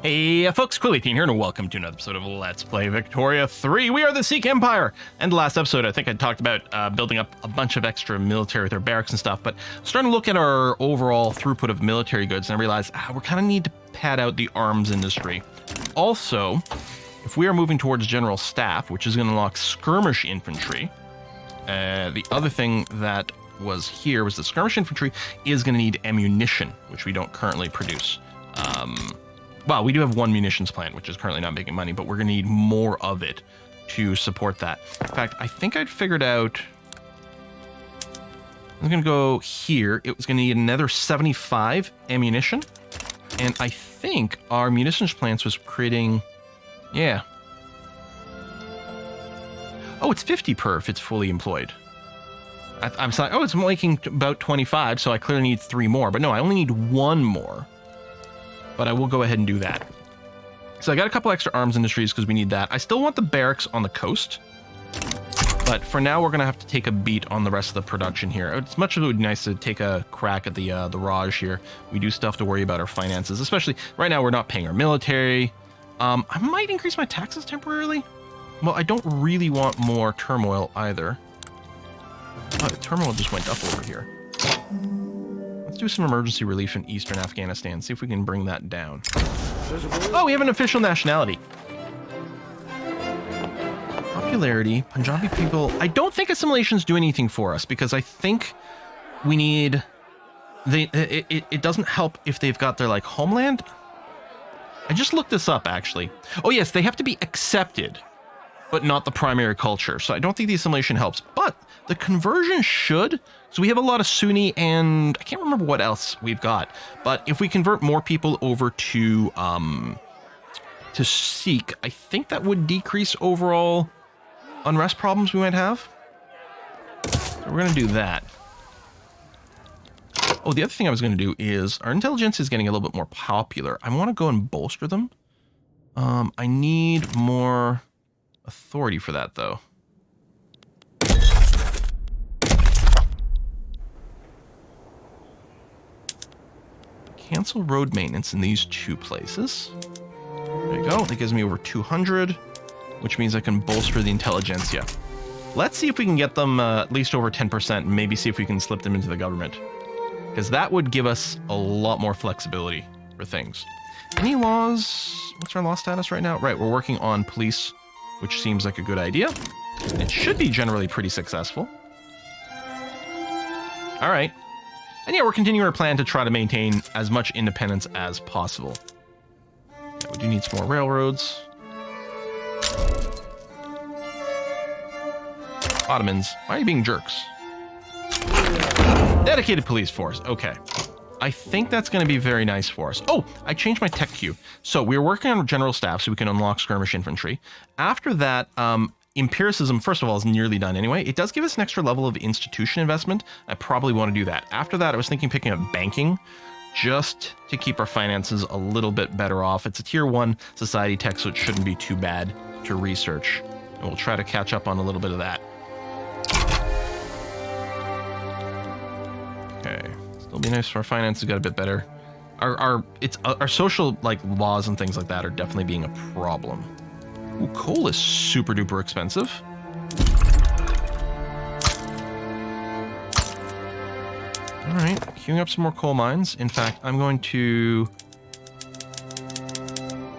Hey folks, Quilly18 here, and welcome to another episode of Let's Play Victoria 3. We are the Sikh Empire! And last episode, I think I talked about building up a bunch of extra military with our barracks and stuff, but starting to look at our overall throughput of military goods, and I realized we kind of need to pad out the arms industry. Also, if we are moving towards general staff, which is going to unlock skirmish infantry, the other thing that was here was the skirmish infantry is going to need ammunition, which we don't currently produce. Well, we do have one munitions plant, which is currently not making money, but we're going to need more of it to support that. In fact, I think I'd figured out... I'm going to go here. It was going to need another 75 ammunition. And I think our munitions plants was creating... Yeah. Oh, it's 50 per if it's fully employed. I'm like, oh, it's making about 25, so I clearly need 3 more. But no, I only need 1 more. But I will go ahead and do that. So I got a couple extra arms industries because we need that. I still want the barracks on the coast. But for now, we're going to have to take a beat on the rest of the production here. It's much it would be nice to take a crack at the Raj here. We do still have to worry about our finances, especially right now we're not paying our military. I might increase my taxes temporarily. Well, I don't really want more turmoil either. Oh, the turmoil just went up over here. Let's do some emergency relief in eastern Afghanistan, see if we can bring that down. Oh, we have an official nationality. Popularity, Punjabi people. I don't think assimilations do anything for us because I think we need... It doesn't help if they've got their, like, homeland. I just looked this up, actually. Oh, yes, they have to be accepted, but not the primary culture. So I don't think the assimilation helps, but the conversion should. So we have a lot of Sunni and I can't remember what else we've got, but if we convert more people over to Sikh, I think that would decrease overall unrest problems we might have. So we're going to do that. Oh, the other thing I was going to do is our intelligence is getting a little bit more popular. I want to go and bolster them. I need more authority for that, though. Cancel road maintenance in these 2 places. There you go. That gives me over 200, which means I can bolster the intelligentsia. Let's see if we can get them at least over 10%, and maybe see if we can slip them into the government. Because that would give us a lot more flexibility for things. Any laws? What's our law status right now? Right, we're working on police, which seems like a good idea. It should be generally pretty successful. All right. And yeah, we're continuing our plan to try to maintain as much independence as possible. Yeah, we do need some more railroads. Ottomans, why are you being jerks? Dedicated police force, okay. I think that's going to be very nice for us. Oh, I changed my tech queue. So we were working on general staff so we can unlock skirmish infantry. After that, empiricism, first of all, is nearly done anyway. It does give us an extra level of institution investment. I probably want to do that. After that, I was thinking picking up banking just to keep our finances a little bit better off. It's a tier 1 society tech, so it shouldn't be too bad to research. And we'll try to catch up on a little bit of that. Okay. Still be nice for our finances got a bit better. Our social like laws and things like that are definitely being a problem. Ooh, coal is super duper expensive. All right, queuing up some more coal mines. In fact, I'm going to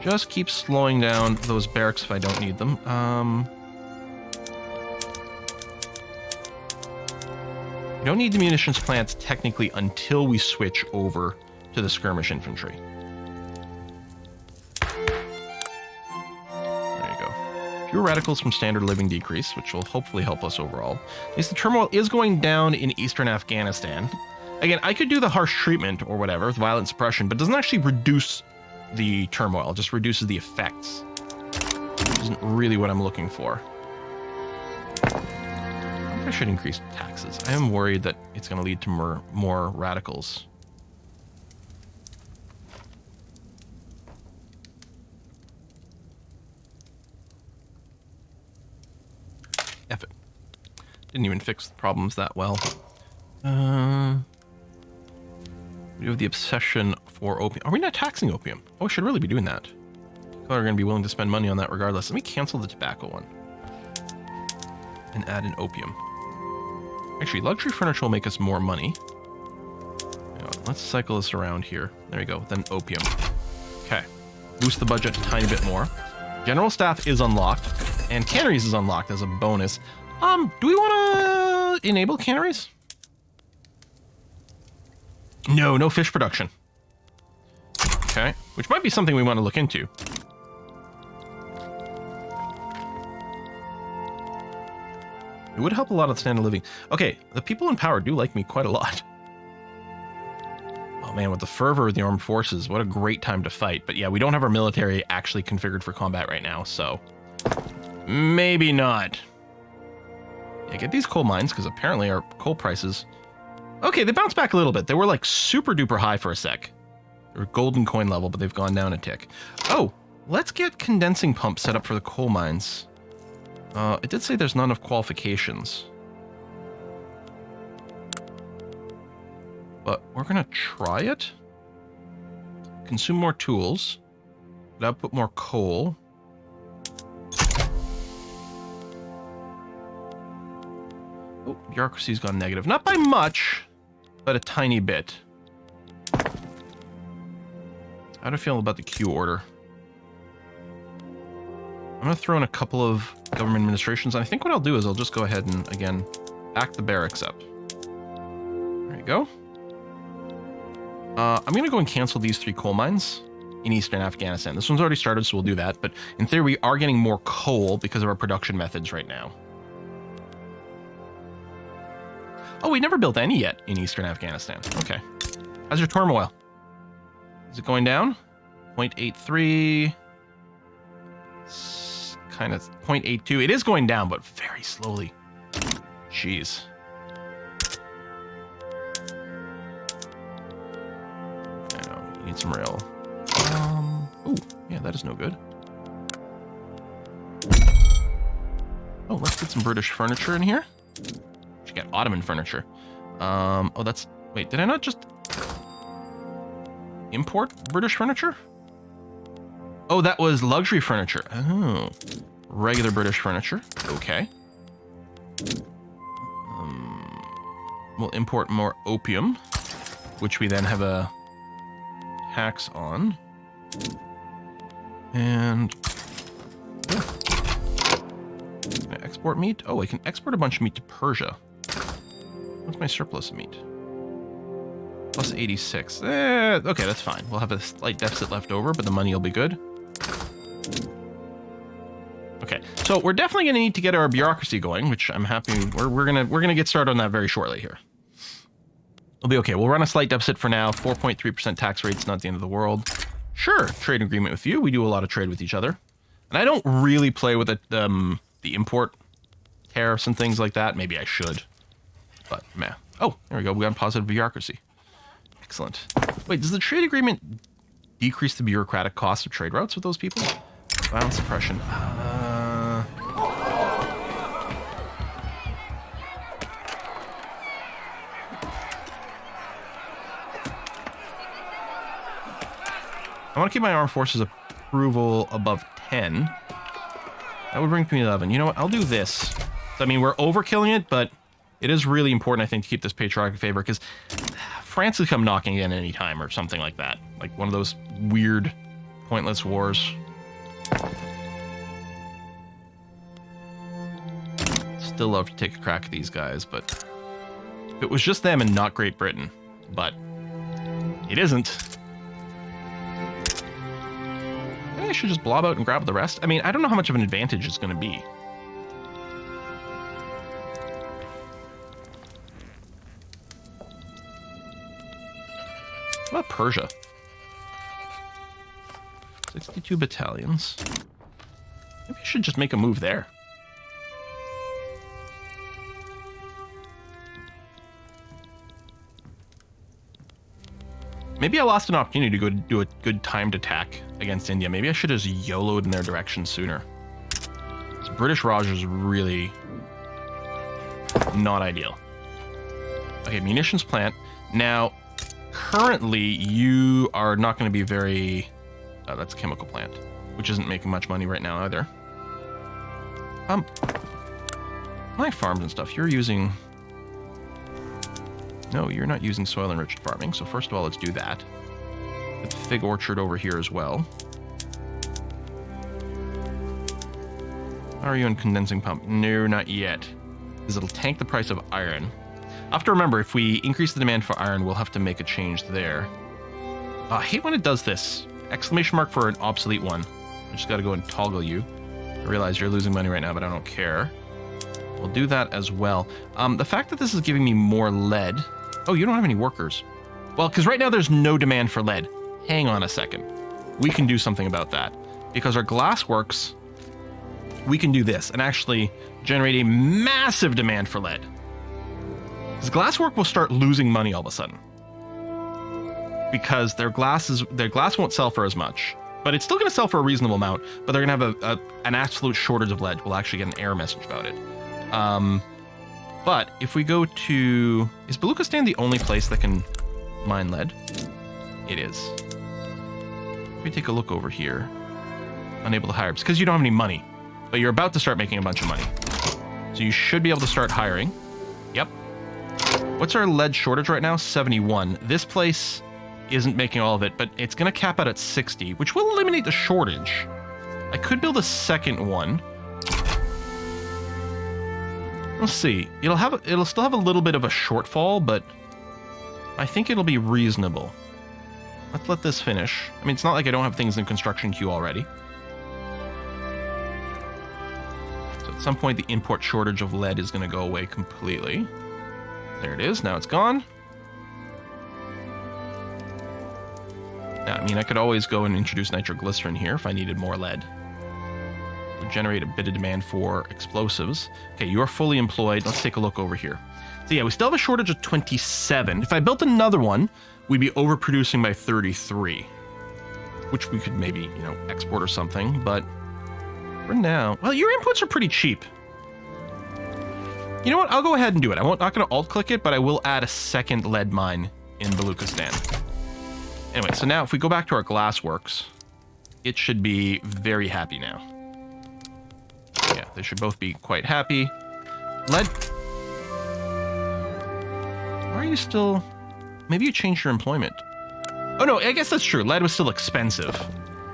just keep slowing down those barracks if I don't need them. We don't need the munitions plants technically until we switch over to the skirmish infantry. Fewer radicals from standard living decrease, which will hopefully help us overall. At least the turmoil is going down in eastern Afghanistan. Again, I could do the harsh treatment or whatever, with violent suppression, but it doesn't actually reduce the turmoil, it just reduces the effects. Which isn't really what I'm looking for. I think I should increase taxes. I am worried that it's going to lead to more radicals. F it. Didn't even fix the problems that well. We We have the obsession for opium. Are we not taxing opium? Oh, I should really be doing that. People are going to be willing to spend money on that regardless. Let me cancel the tobacco one. And add an opium. Actually, luxury furniture will make us more money. Let's cycle this around here. There we go. Then opium. Okay. Boost the budget a tiny bit more. General staff is unlocked. And canneries is unlocked as a bonus. Do we want to enable canneries? No, no fish production. Okay. Which might be something we want to look into. It would help a lot of the standard of living. Okay, the people in power do like me quite a lot. Oh man, with the fervor of the armed forces, what a great time to fight. But yeah, we don't have our military actually configured for combat right now, so maybe not. Yeah, get these coal mines, because apparently our coal prices... Okay, they bounced back a little bit. They were like super duper high for a sec. They were golden coin level, but they've gone down a tick. Oh, let's get condensing pumps set up for the coal mines. It did say there's none of qualifications. But we're going to try it. Consume more tools. Output more coal. Oh, bureaucracy's gone negative. Not by much, but a tiny bit. How do I feel about the queue order? I'm going to throw in a couple of government administrations, and I think what I'll do is I'll just go ahead and, again, back the barracks up. There you go. I'm going to go and cancel these 3 coal mines in eastern Afghanistan. This one's already started, so we'll do that, but in theory, we are getting more coal because of our production methods right now. Oh, we never built any yet in eastern Afghanistan. Okay. How's your turmoil? Is it going down? 0.83... kind of 0.82. It is going down, but very slowly. Jeez. I know, you need some rail. Ooh, yeah, that is no good. Oh, let's get some British furniture in here. Should get Ottoman furniture. Oh, that's... Wait, did I not just import British furniture? Oh, that was luxury furniture. Oh, regular British furniture. Okay. We'll import more opium, which we then have a tax on. And yeah. Can I export meat? Oh, I can export a bunch of meat to Persia. What's my surplus of meat? Plus 86. Okay, that's fine. We'll have a slight deficit left over, but the money will be good. Okay, so we're definitely going to need to get our bureaucracy going, which I'm happy we're gonna get started on that very shortly here. We'll be okay. We'll run a slight deficit for now. 4.3% tax rate's not the end of the world. Sure, trade agreement with you. We do a lot of trade with each other, and I don't really play with the import tariffs and things like that. Maybe I should, but meh. Oh, there we go. We got positive bureaucracy. Excellent. Wait, does the trade agreement decrease the bureaucratic cost of trade routes with those people? Violence suppression. I want to keep my armed forces approval above 10. That would bring me 11. You know what? I'll do this. I mean, we're overkilling it, but it is really important, I think, to keep this patriotic favor, because France could come knocking in any time or something like that. Like one of those weird, pointless wars. Still love to take a crack at these guys, but if it was just them and not Great Britain, but it isn't. Maybe I should just blob out and grab the rest. I mean, I don't know how much of an advantage it's going to be. What about Persia? 62 battalions. Maybe I should just make a move there. Maybe I lost an opportunity to go do a good timed attack against India. Maybe I should have just YOLO'd in their direction sooner. This British Raj is really not ideal. Okay, munitions plant. Now, currently, you are not going to be very... that's a chemical plant, which isn't making much money right now either. My farms and stuff, you're using... No, you're not using soil-enriched farming, so first of all, let's do that. Get the fig orchard over here as well. How are you in condensing pump? No, not yet. Because it'll tank the price of iron. I have to remember, if we increase the demand for iron, we'll have to make a change there. I hate when it does this. Exclamation mark for an obsolete one. I just got to go and toggle you. I realize you're losing money right now, but I don't care. We'll do that as well. The fact that this is giving me more lead... Oh, you don't have any workers. Well, because right now there's no demand for lead. Hang on a second. We can do something about that. Because our glassworks, we can do this and actually generate a massive demand for lead. Because glasswork will start losing money all of a sudden. Because their glass won't sell for as much. But it's still going to sell for a reasonable amount. But they're going to have an absolute shortage of lead. We'll actually get an error message about it. But if we go to... Is Baluchistan the only place that can mine lead? It is. Let me take a look over here. Unable to hire. It's because you don't have any money. But you're about to start making a bunch of money. So you should be able to start hiring. Yep. What's our lead shortage right now? 71. This place isn't making all of it, but it's going to cap out at 60, which will eliminate the shortage. I could build a second one. We'll see. It'll still have a little bit of a shortfall, but I think it'll be reasonable. Let's let this finish. I mean, it's not like I don't have things in construction queue already. So at some point, the import shortage of lead is going to go away completely. There it is. Now it's gone. Now, I mean, I could always go and introduce nitroglycerin here if I needed more lead. Generate a bit of demand for explosives. Okay, you're fully employed. Let's take a look over here. So yeah, we still have a shortage of 27. If I built another one, we'd be overproducing by 33, which we could maybe, export or something. But for now, well, your inputs are pretty cheap. You know what? I'll go ahead and do it. I'm not going to alt-click it, but I will add a second lead mine in Baluchistan. Anyway, so now if we go back to our glassworks, it should be very happy now. Yeah, they should both be quite happy. Lead. Why are you still... Maybe you changed your employment. Oh no, I guess that's true. Lead was still expensive.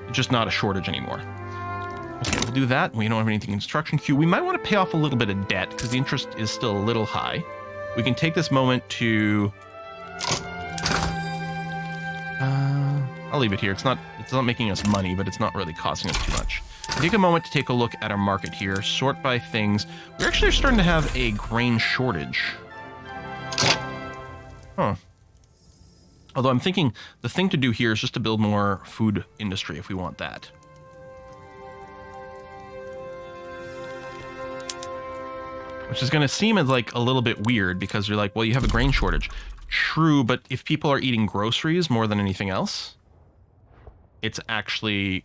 It's just not a shortage anymore. Okay, we'll do that. We don't have anything in construction queue. We might want to pay off a little bit of debt because the interest is still a little high. We can take this moment to... I'll leave it here. It's not making us money, but it's not really costing us too much. Take a moment to take a look at our market here. Sort by things. We're actually starting to have a grain shortage. Huh. Although I'm thinking the thing to do here is just to build more food industry if we want that. Which is going to seem as like a little bit weird because you're like, well, you have a grain shortage. True, but if people are eating groceries more than anything else, it's actually...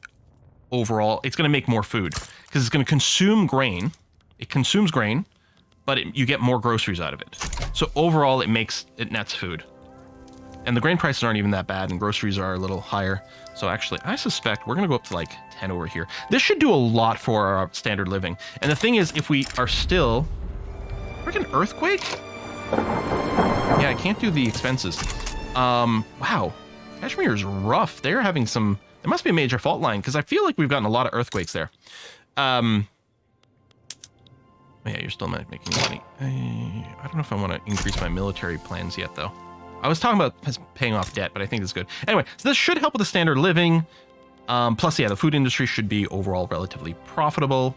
Overall, it's going to make more food because it's going to consume grain. It consumes grain, but you get more groceries out of it. So overall, it nets food. And the grain prices aren't even that bad, and groceries are a little higher. So actually, I suspect we're going to go up to like 10 over here. This should do a lot for our standard living. And the thing is, if we are still... Freaking earthquake? Yeah, I can't do the expenses. Wow. Kashmir is rough. They're having some... It must be a major fault line, because I feel like we've gotten a lot of earthquakes there. Yeah, you're still not making money. I don't know if I want to increase my military plans yet, though. I was talking about paying off debt, but I think it's good. Anyway, so this should help with the standard living. Plus, yeah, the food industry should be overall relatively profitable.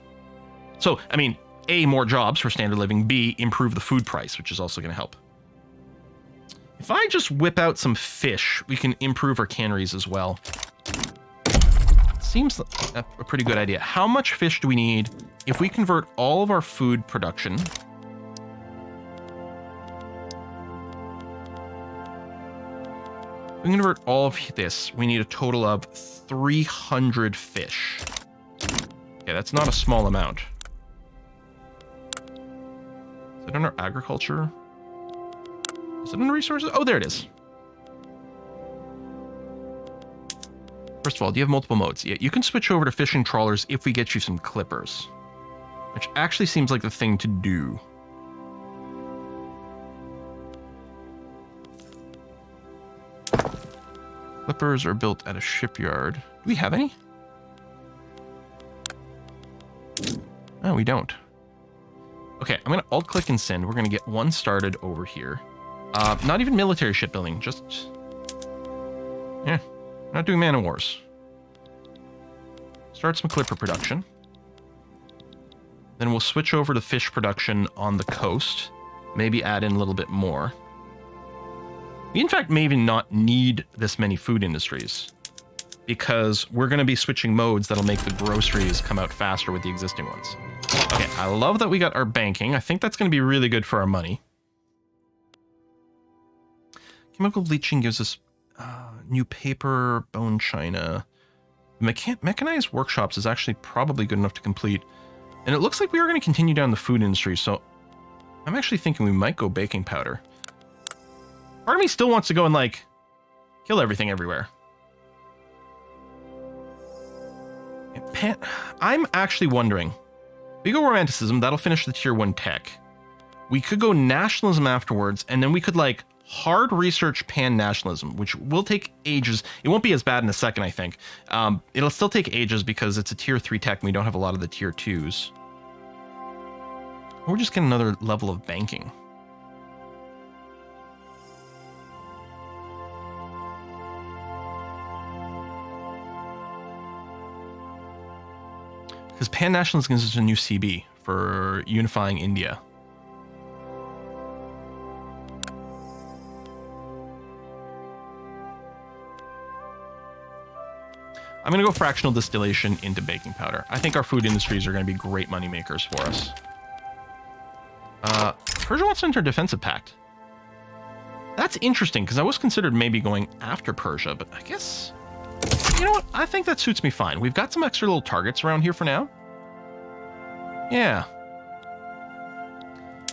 So, I mean, A, more jobs for standard living. B, improve the food price, which is also going to help. If I just whip out some fish, we can improve our canneries as well. Seems a pretty good idea. How much fish do we need if we convert all of our food production? If we convert all of this, we need a total of 300 fish. Okay, that's not a small amount. Is it under agriculture? Is it under resources? Oh, there it is. First of all, do you have multiple modes? Yeah, you can switch over to fishing trawlers if we get you some clippers, which actually seems like the thing to do. Clippers are built at a shipyard. Do we have any? No, we don't. Okay, I'm going to alt-click and send. We're going to get one started over here. Not even military shipbuilding, just... Yeah, not doing man of wars. Start some clipper production. Then we'll switch over to fish production on the coast. Maybe add in a little bit more. We, in fact, may even not need this many food industries, because we're going to be switching modes that'll make the groceries come out faster with the existing ones. Okay, I love that we got our banking. I think that's going to be really good for our money. Chemical bleaching gives us new paper, bone china. Mechanized workshops is actually probably good enough to complete. And it looks like we are going to continue down the food industry, so I'm actually thinking we might go baking powder. Part of me still wants to go and, like, kill everything everywhere. I'm actually wondering, we go romanticism, that'll finish the tier 1 tech. We could go nationalism afterwards, and then we could, like, hard research pan-nationalism, which will take ages. It won't be as bad in a second, I think. It'll still take ages because it's a tier 3 tech and we don't have a lot of the tier 2s. Or just get another level of banking. Because pan-nationalism is a new CB for unifying India. I'm going to go fractional distillation into baking powder. I think our food industries are going to be great money makers for us. Persia wants to enter a defensive pact. That's interesting, because I was considered maybe going after Persia, but I guess... You know what? I think that suits me fine. We've got some extra little targets around here for now. Yeah.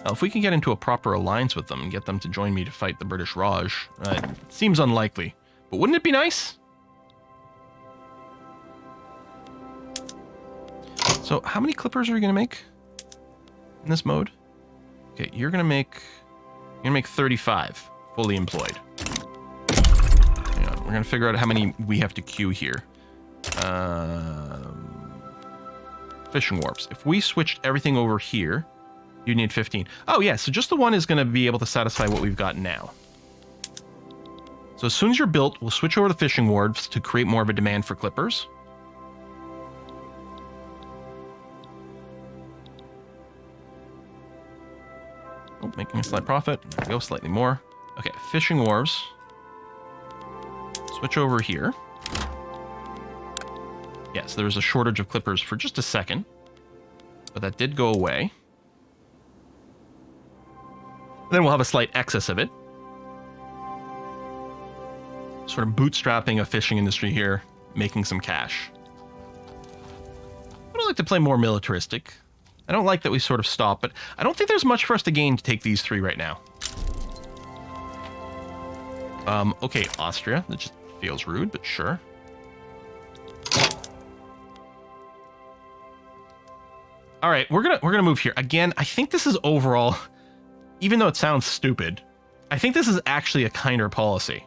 Now, if we can get into a proper alliance with them and get them to join me to fight the British Raj, it seems unlikely. But wouldn't it be nice? So, how many clippers are you going to make in this mode? Okay, you're going to make 35 fully employed. We're going to figure out how many we have to queue here. Fishing wharfs. If we switched everything over here, you need 15. Oh, yeah, so just the one is going to be able to satisfy what we've got now. So as soon as you're built, we'll switch over to fishing wharfs to create more of a demand for clippers. Oh, making a slight profit. There we go, slightly more. Okay, fishing wharves. Switch over here. Yes, there was a shortage of clippers for just a second, but that did go away. Then we'll have a slight excess of it. Sort of bootstrapping a fishing industry here, making some cash. I would like to play more militaristic. I don't like that we sort of stop, but I don't think there's much for us to gain to take these three right now. Okay, Austria. That just feels rude, but sure. All right, we're gonna move here again. I think this is overall, even though it sounds stupid, I think this is actually a kinder policy.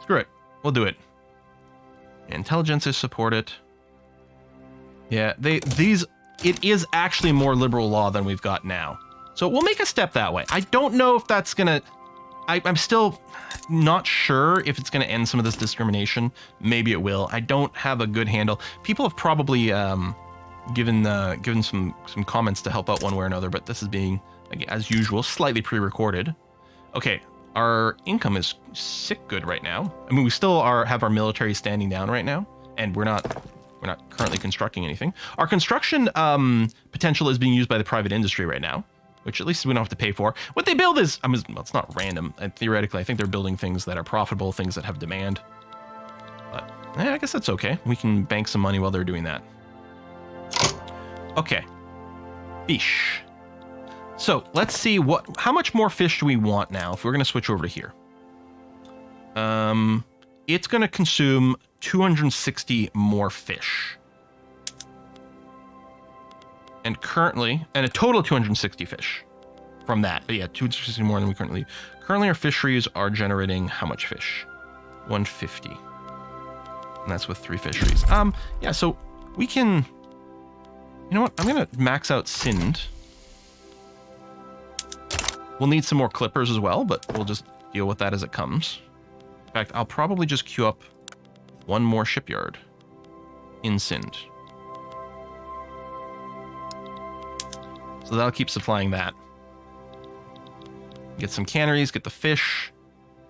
Screw it, we'll do it. Intelligences support it. Yeah, it is actually more liberal law than we've got now. So we'll make a step that way. I don't know if that's gonna... I'm still not sure if it's gonna end some of this discrimination. Maybe it will. I don't have a good handle. People have probably given some comments to help out one way or another, but this is being, as usual, slightly pre-recorded. Okay, our income is sick good right now. I mean, we still have our military standing down right now, and we're not currently constructing anything. Our construction potential is being used by the private industry right now, which at least we don't have to pay for. What they build is, well, it's not random. Theoretically, I think they're building things that are profitable, things that have demand. But I guess that's okay. We can bank some money while they're doing that. Okay. Fish. So let's see how much more fish do we want now if we're going to switch over to here. it's going to consume 260 more fish. And currently, and a total of 260 fish from that. But yeah, 260 more than we currently. Currently, our fisheries are generating how much fish? 150. And that's with 3 fisheries. Yeah, so we can. You know what? I'm gonna max out Sind. We'll need some more clippers as well, but we'll just deal with that as it comes. In fact, I'll probably just queue up one more shipyard in Sind. So that'll keep supplying that. Get some canneries, get the fish,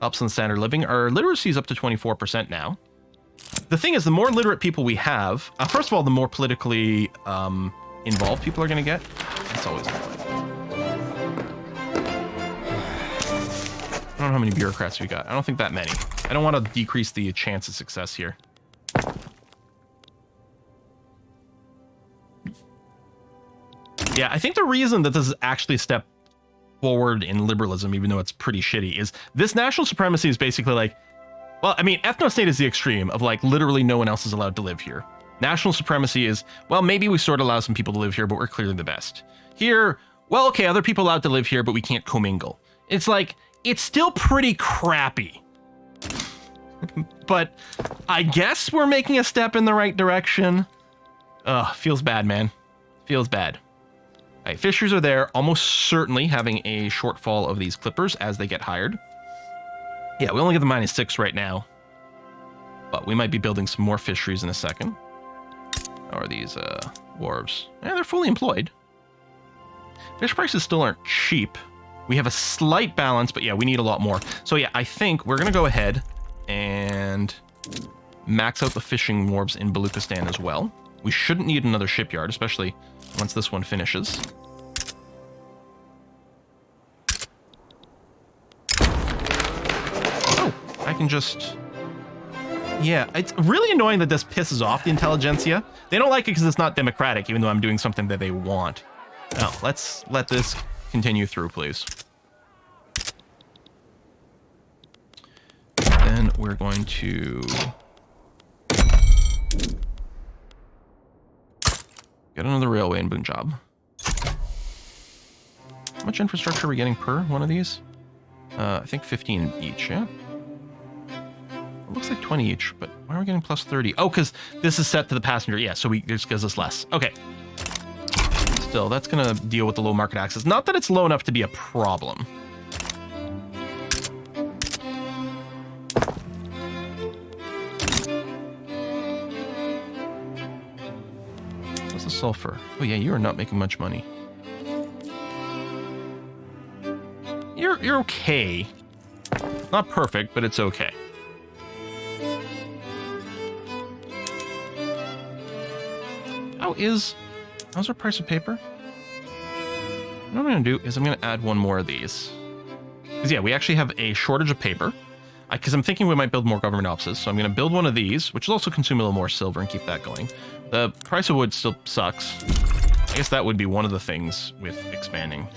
helps in standard living. Our literacy is up to 24% now. The thing is, the more literate people we have, first of all, the more politically involved people are going to get. That's always annoying. I don't know how many bureaucrats we got. I don't think that many. I don't want to decrease the chance of success here. Yeah, I think the reason that this is actually a step forward in liberalism, even though it's pretty shitty, is this national supremacy is basically like, well, I mean, ethno-state is the extreme of like literally no one else is allowed to live here. National supremacy is, well, maybe we sort of allow some people to live here, but we're clearly the best. Here, well, okay, other people allowed to live here, but we can't commingle. It's like, it's still pretty crappy. But I guess we're making a step in the right direction. Ugh, feels bad, man. Feels bad. All right, fishers are there, almost certainly having a shortfall of these clippers as they get hired. Yeah, we only get the -6 right now. But we might be building some more fisheries in a second. How are these wharves? Yeah, they're fully employed. Fish prices still aren't cheap. We have a slight balance, but yeah, we need a lot more. So yeah, I think we're going to go ahead and max out the fishing wharves in Baluchistan as well. We shouldn't need another shipyard, especially once this one finishes. Oh, I can just... Yeah, it's really annoying that this pisses off the intelligentsia. They don't like it because it's not democratic, even though I'm doing something that they want. Now, let's let this continue through, please. Then we're going to get another railway in Punjab. How much infrastructure are we getting per one of these? I think 15 each, yeah? It looks like 20 each, but why are we getting plus 30? Oh, because this is set to the passenger. Yeah, so this gives us less. Okay. Still, that's going to deal with the low market access. Not that it's low enough to be a problem. What's the sulfur? Oh yeah, you are not making much money. You're okay. Not perfect, but it's okay. How's our price of paper? What I'm going to do is I'm going to add one more of these. Because yeah, we actually have a shortage of paper. Because I'm thinking we might build more government offices. So I'm going to build one of these, which will also consume a little more silver and keep that going. The price of wood still sucks. I guess that would be one of the things with expanding.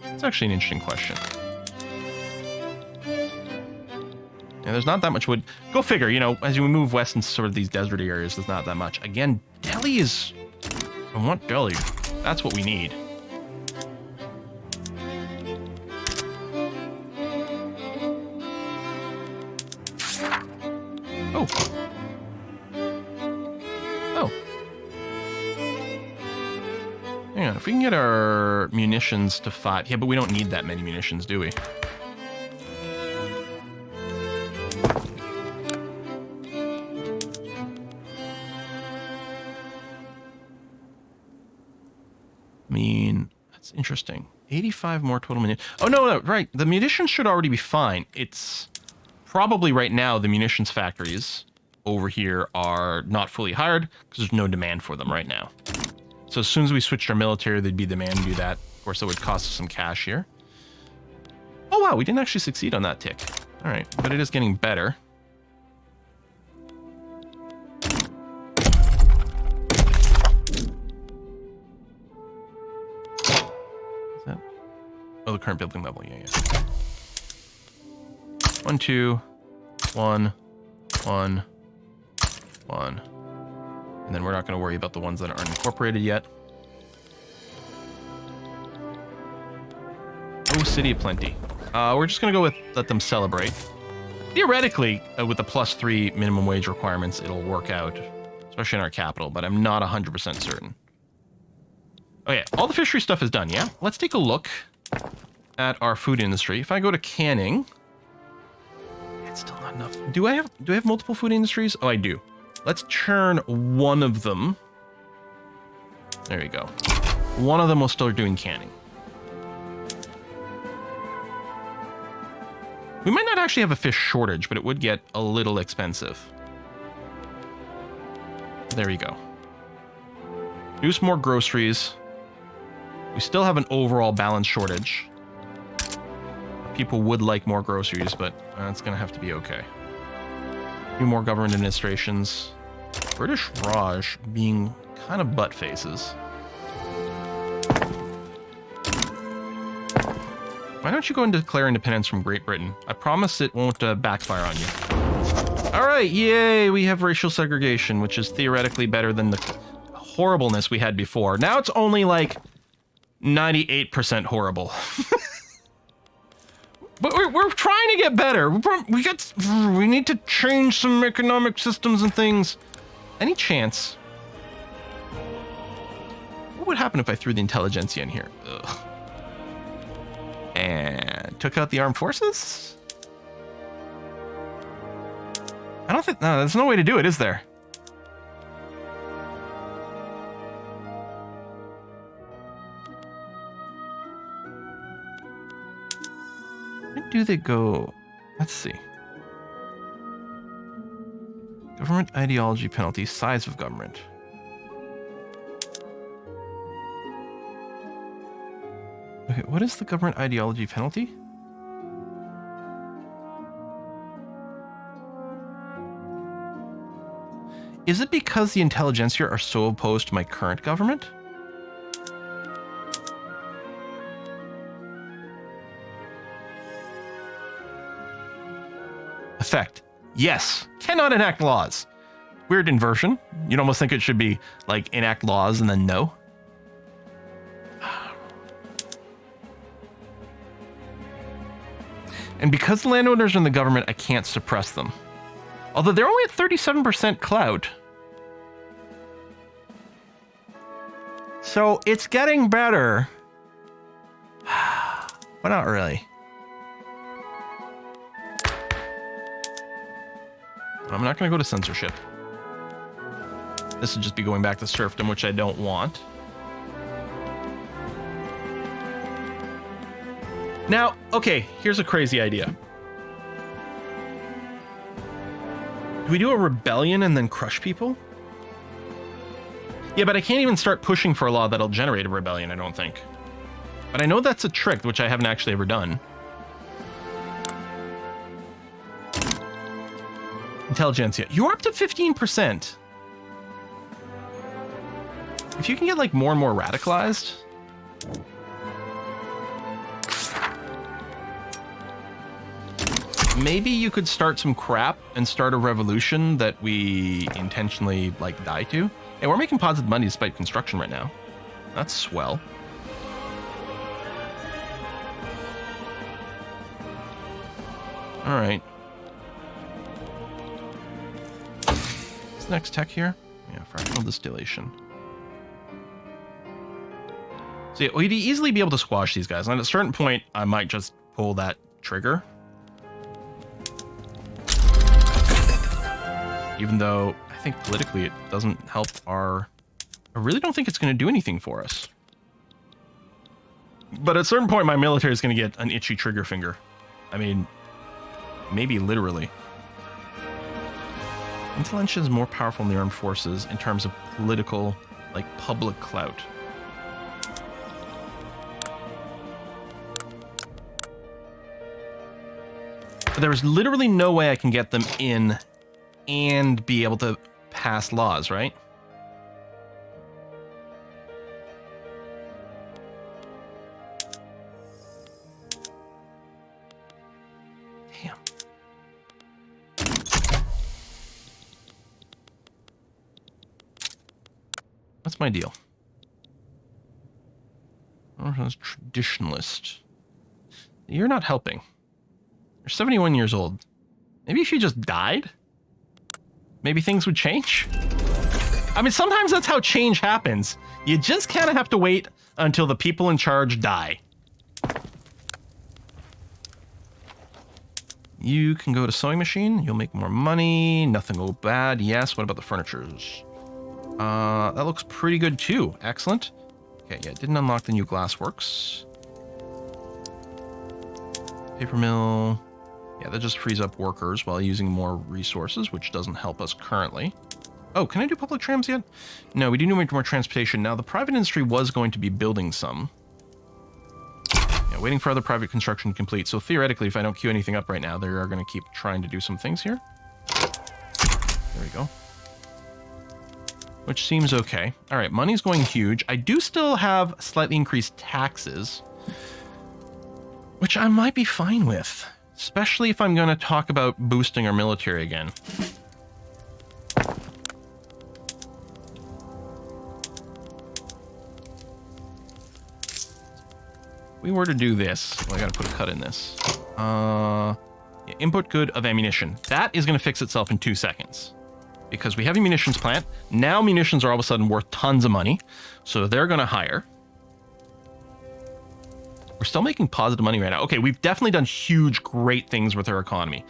It's actually an interesting question. Yeah, there's not that much wood. Go figure, you know, as you move west into sort of these desert areas, there's not that much. Again, Delhi is... I want Delhi. That's what we need. Oh. Oh. Hang on, if we can get our munitions to 5... Yeah, but we don't need that many munitions, do we? Interesting. 85 more total munitions. Oh, no, right. The munitions should already be fine. It's probably right now the munitions factories over here are not fully hired because there's no demand for them right now. So as soon as we switched our military, there'd be demand to do that. Of course, that would cost us some cash here. Oh, wow. We didn't actually succeed on that tick. All right. But it is getting better. Oh, the current building level, yeah. 1, 2, 1, 1, 1. And then we're not going to worry about the ones that aren't incorporated yet. Oh, City of Plenty. We're just going to go with let them celebrate. Theoretically, with the +3 minimum wage requirements, it'll work out, especially in our capital, but I'm not 100% certain. Okay, all the fishery stuff is done, yeah? Let's take a look at our food industry. If I go to canning, it's still not enough. Do I have multiple food industries? Oh, I do. Let's churn one of them. There you go. One of them will start doing canning. We might not actually have a fish shortage, but it would get a little expensive. There you go. Produce more groceries. We still have an overall balance shortage. People would like more groceries, but it's going to have to be okay. A few more government administrations. British Raj being kind of butt faces. Why don't you go and declare independence from Great Britain? I promise it won't backfire on you. All right, yay, we have racial segregation, which is theoretically better than the horribleness we had before. Now it's only like 98% horrible. But we're trying to get better. We need to change some economic systems and things. Any chance? What would happen if I threw the intelligentsia in here? Ugh. And took out the armed forces? I don't think... No, there's no way to do it, is there? Where do they go? Let's see. Government ideology penalty, size of government. Okay, what is the government ideology penalty? Is it because the intelligentsia are so opposed to my current government? Effect. Yes. Cannot enact laws. Weird inversion. You'd almost think it should be like enact laws and then no. And because the landowners are in the government, I can't suppress them. Although they're only at 37% clout. So it's getting better. But not really. I'm not going to go to censorship. This would just be going back to serfdom, which I don't want. Now, okay, here's a crazy idea. Do we do a rebellion and then crush people? Yeah, but I can't even start pushing for a law that'll generate a rebellion, I don't think. But I know that's a trick, which I haven't actually ever done. Intelligentsia. You're up to 15%. If you can get, like, more and more radicalized... Maybe you could start some crap and start a revolution that we intentionally, like, die to. Hey, we're making positive money despite construction right now. That's swell. All right. What's the next tech here? Yeah, fractional distillation. So yeah, we'd easily be able to squash these guys. And at a certain point, I might just pull that trigger. Even though I think politically it doesn't help our... I really don't think it's going to do anything for us. But at a certain point, my military is going to get an itchy trigger finger. I mean, maybe literally. Intelligentsia is more powerful in the armed forces in terms of political, like, public clout. But there's literally no way I can get them in and be able to pass laws, right? Damn. What's my deal? Traditionalist. You're not helping. You're 71 years old. Maybe if you just died, maybe things would change. I mean, sometimes that's how change happens. You just kind of have to wait until the people in charge die. You can go to sewing machine. You'll make more money. Nothing will go bad. Yes. What about the furnitures? That looks pretty good too. Excellent. Okay, yeah, didn't unlock the new glassworks. Paper mill. Yeah, that just frees up workers while using more resources, which doesn't help us currently. Oh, can I do public trams yet? No, we do need more transportation. Now, the private industry was going to be building some. Yeah, waiting for other private construction to complete. So theoretically, if I don't queue anything up right now, they are going to keep trying to do some things here. There we go. Which seems okay. All right, money's going huge. I do still have slightly increased taxes, which I might be fine with, especially if I'm going to talk about boosting our military again. If we were to do this, well, I got to put a cut in this. Yeah, input good of ammunition. That is going to fix itself in 2 seconds. Because we have a munitions plant. Now munitions are all of a sudden worth tons of money. So they're going to hire. We're still making positive money right now. Okay, we've definitely done huge, great things with our economy.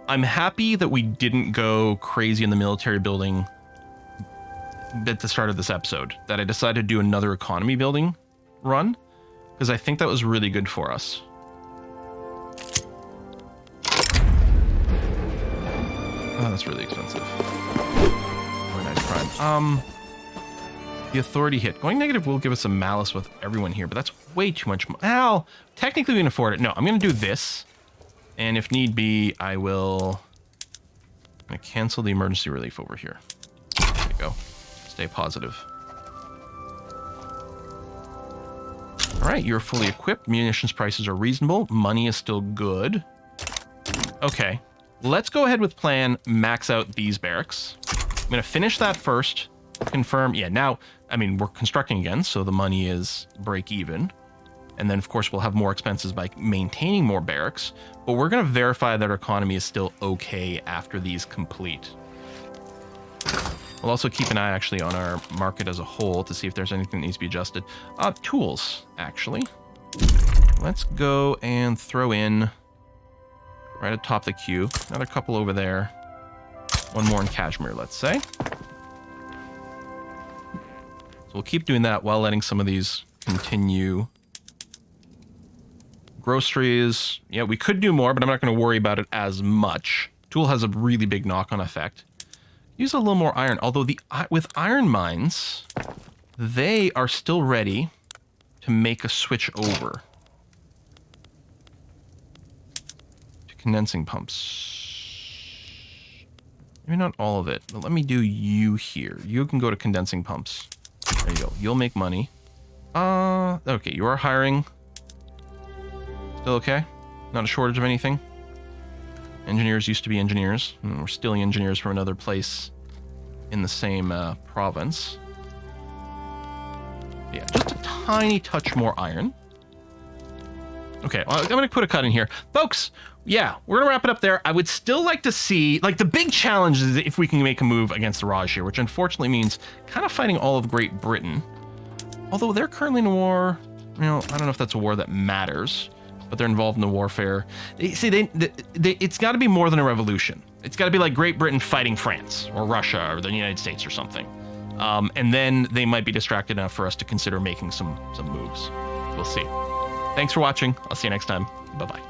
I'm happy that we didn't go crazy in the military building at the start of this episode. That I decided to do another economy building run. Because I think that was really good for us. Oh, that's really expensive. Organized crime. The authority hit. Going negative will give us some malice with everyone here, but that's way too much. Well, technically we can afford it. No, I'm going to do this. And if need be, I will... I'm going to cancel the emergency relief over here. There you go. Stay positive. All right, you're fully equipped. Munitions prices are reasonable. Money is still good. Okay. Let's go ahead with plan, max out these barracks. I'm going to finish that first, confirm. Yeah, now, I mean, we're constructing again, so the money is break even. And then, of course, we'll have more expenses by maintaining more barracks. But we're going to verify that our economy is still okay after these complete. We'll also keep an eye, actually, on our market as a whole to see if there's anything that needs to be adjusted. Tools, actually. Let's go and throw in... right atop the queue. Another couple over there. One more in Kashmir, let's say. So we'll keep doing that while letting some of these continue. Groceries. Yeah, we could do more, but I'm not going to worry about it as much. Tool has a really big knock-on effect. Use a little more iron. Although with iron mines, they are still ready to make a switch over. Condensing pumps. Maybe not all of it, but let me do you here. You can go to condensing pumps. There you go. You'll make money. Okay, you are hiring. Still okay? Not a shortage of anything? Engineers used to be engineers. We're stealing engineers from another place in the same province. Yeah, just a tiny touch more iron. Okay, well, I'm going to put a cut in here. Folks, yeah, we're going to wrap it up there. I would still like to see, like, the big challenge is if we can make a move against the Raj here, which unfortunately means kind of fighting all of Great Britain. Although they're currently in a war, you know, I don't know if that's a war that matters, but they're involved in the warfare. See, it's got to be more than a revolution. It's got to be like Great Britain fighting France or Russia or the United States or something. And then they might be distracted enough for us to consider making some moves. We'll see. Thanks for watching. I'll see you next time. Bye-bye.